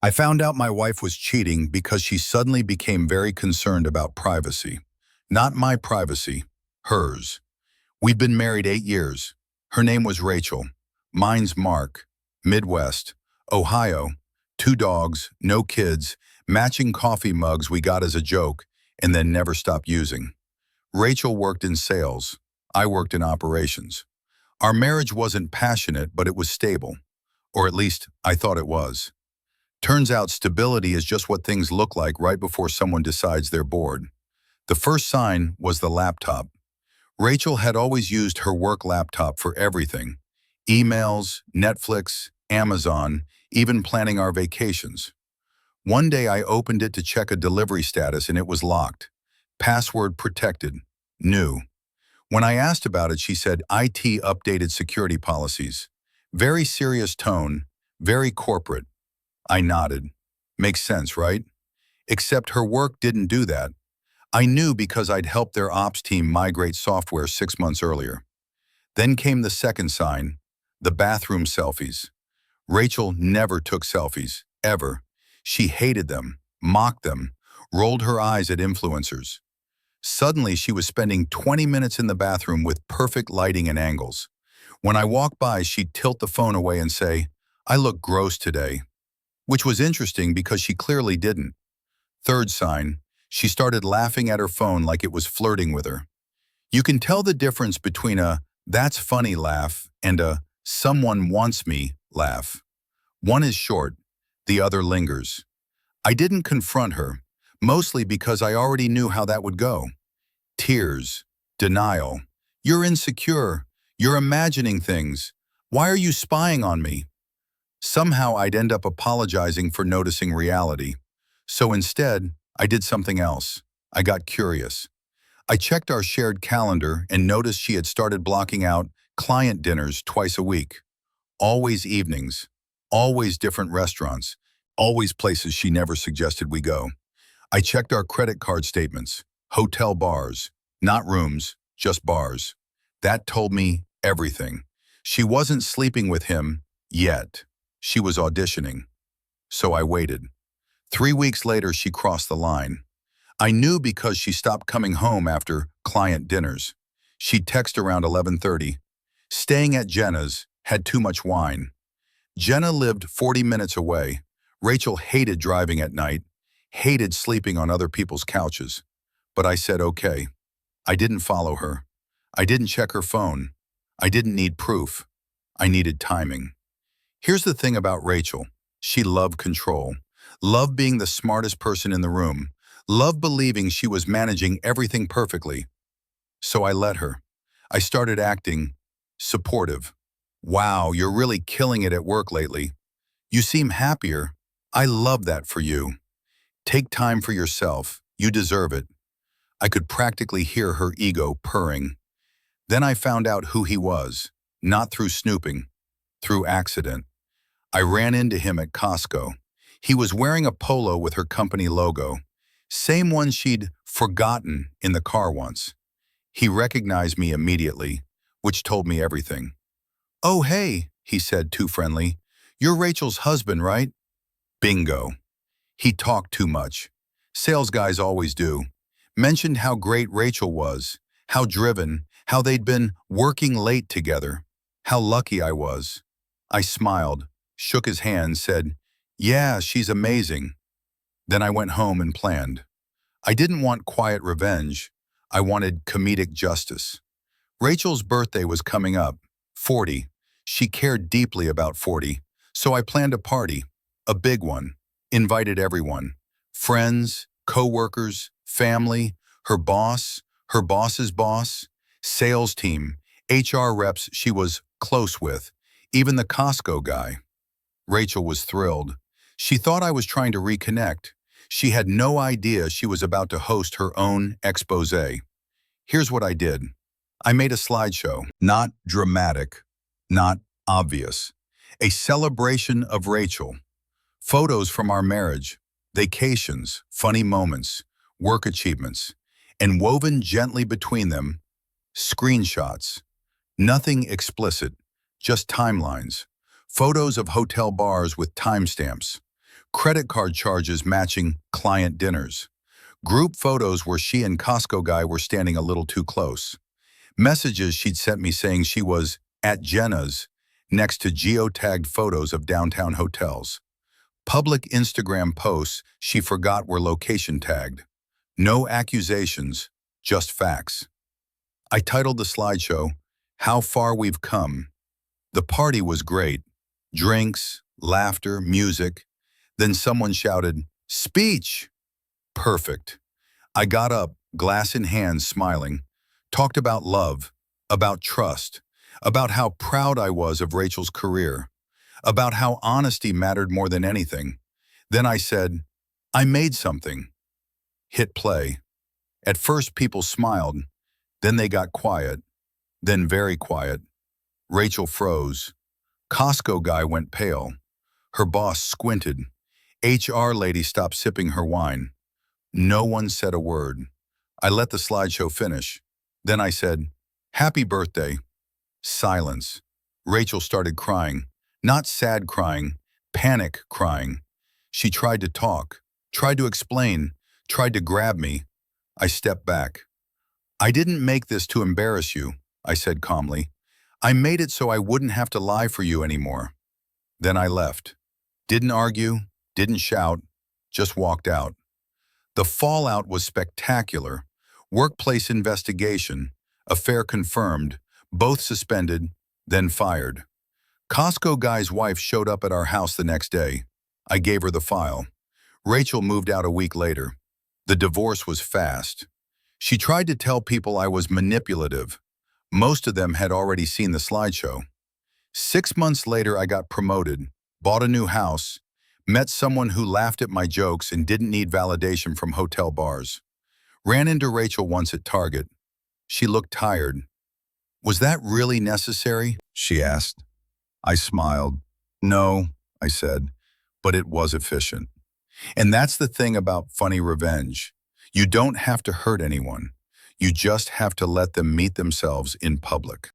I found out my wife was cheating because she suddenly became very concerned about privacy. Not my privacy, hers. We'd been married 8 years. Her name was Rachel. Mine's Mark. Midwest. Ohio. 2 dogs, no kids, matching coffee mugs we got as a joke, and then never stopped using. Rachel worked in sales. I worked in operations. Our marriage wasn't passionate, but it was stable. Or at least, I thought it was. Turns out stability is just what things look like right before someone decides they're bored. The first sign was the laptop. Rachel had always used her work laptop for everything. Emails, Netflix, Amazon, even planning our vacations. One day I opened it to check a delivery status and it was locked. Password protected. New. When I asked about it, she said IT updated security policies. Very serious tone, very corporate. I nodded. Makes sense, right? Except her work didn't do that. I knew because I'd helped their ops team migrate software 6 months earlier. Then came the second sign, the bathroom selfies. Rachel never took selfies, ever. She hated them, mocked them, rolled her eyes at influencers. Suddenly, she was spending 20 minutes in the bathroom with perfect lighting and angles. When I walked by, she'd tilt the phone away and say, "I look gross today," which was interesting because she clearly didn't. Third sign, she started laughing at her phone like it was flirting with her. You can tell the difference between a "that's funny" laugh and a "someone wants me" laugh. One is short, the other lingers. I didn't confront her, mostly because I already knew how that would go. Tears, denial. "You're insecure. You're imagining things. Why are you spying on me?" Somehow I'd end up apologizing for noticing reality. So instead, I did something else. I got curious. I checked our shared calendar and noticed she had started blocking out client dinners twice a week. Always evenings. Always different restaurants. Always places she never suggested we go. I checked our credit card statements. Hotel bars. Not rooms, just bars. That told me everything. She wasn't sleeping with him yet. She was auditioning. So I waited. 3 weeks later, she crossed the line. I knew because she stopped coming home after client dinners. She'd text around 11:30. Staying at Jenna's, had too much wine. Jenna lived 40 minutes away. Rachel hated driving at night, hated sleeping on other people's couches. But I said okay. I didn't follow her. I didn't check her phone. I didn't need proof. I needed timing. Here's the thing about Rachel. She loved control. Loved being the smartest person in the room. Loved believing she was managing everything perfectly. So I let her. I started acting supportive. "Wow, you're really killing it at work lately. You seem happier. I love that for you. Take time for yourself. You deserve it." I could practically hear her ego purring. Then I found out who he was, not through snooping, through accident. I ran into him at Costco. He was wearing a polo with her company logo, same one she'd forgotten in the car once. He recognized me immediately, which told me everything. "Oh, hey," he said, too friendly. "You're Rachel's husband, right?" Bingo. He talked too much. Sales guys always do. Mentioned how great Rachel was, how driven, how they'd been working late together, how lucky I was. I smiled, shook his hand, said, "Yeah, she's amazing." Then I went home and planned. I didn't want quiet revenge. I wanted comedic justice. Rachel's birthday was coming up, 40. She cared deeply about 40, so I planned a party, a big one, invited everyone, friends, co-workers, family, her boss, her boss's boss, sales team, HR reps she was close with, even the Costco guy. Rachel was thrilled. She thought I was trying to reconnect. She had no idea she was about to host her own exposé. Here's what I did. I made a slideshow, not dramatic, not obvious. A celebration of Rachel. Photos from our marriage, vacations, funny moments, work achievements, and woven gently between them, screenshots. Nothing explicit, just timelines. Photos of hotel bars with timestamps. Credit card charges matching client dinners. Group photos where she and Costco guy were standing a little too close. Messages she'd sent me saying she was at Jenna's next to geotagged photos of downtown hotels. Public Instagram posts she forgot were location tagged. No accusations, just facts. I titled the slideshow, How Far We've Come. The party was great. Drinks, laughter, music. Then someone shouted, "Speech!" Perfect. I got up, glass in hand, smiling, talked about love, about trust, about how proud I was of Rachel's career, about how honesty mattered more than anything. Then I said, I made something. Hit play. At first people smiled, then they got quiet, then very quiet. Rachel froze. Costco guy went pale. Her boss squinted. HR lady stopped sipping her wine. No one said a word. I let the slideshow finish. Then I said, "Happy birthday." Silence. Rachel started crying. Not sad crying, panic crying. She tried to talk, tried to explain, tried to grab me. I stepped back. "I didn't make this to embarrass you," I said calmly. "I made it so I wouldn't have to lie for you anymore." Then I left. Didn't argue, didn't shout, just walked out. The fallout was spectacular. Workplace investigation, affair confirmed, both suspended, then fired. Costco guy's wife showed up at our house the next day. I gave her the file. Rachel moved out a week later. The divorce was fast. She tried to tell people I was manipulative. Most of them had already seen the slideshow. 6 months later, I got promoted, bought a new house, met someone who laughed at my jokes and didn't need validation from hotel bars. Ran into Rachel once at Target. She looked tired. "Was that really necessary?" she asked. I smiled. "No," I said, "but it was efficient." And that's the thing about funny revenge. You don't have to hurt anyone. You just have to let them meet themselves in public.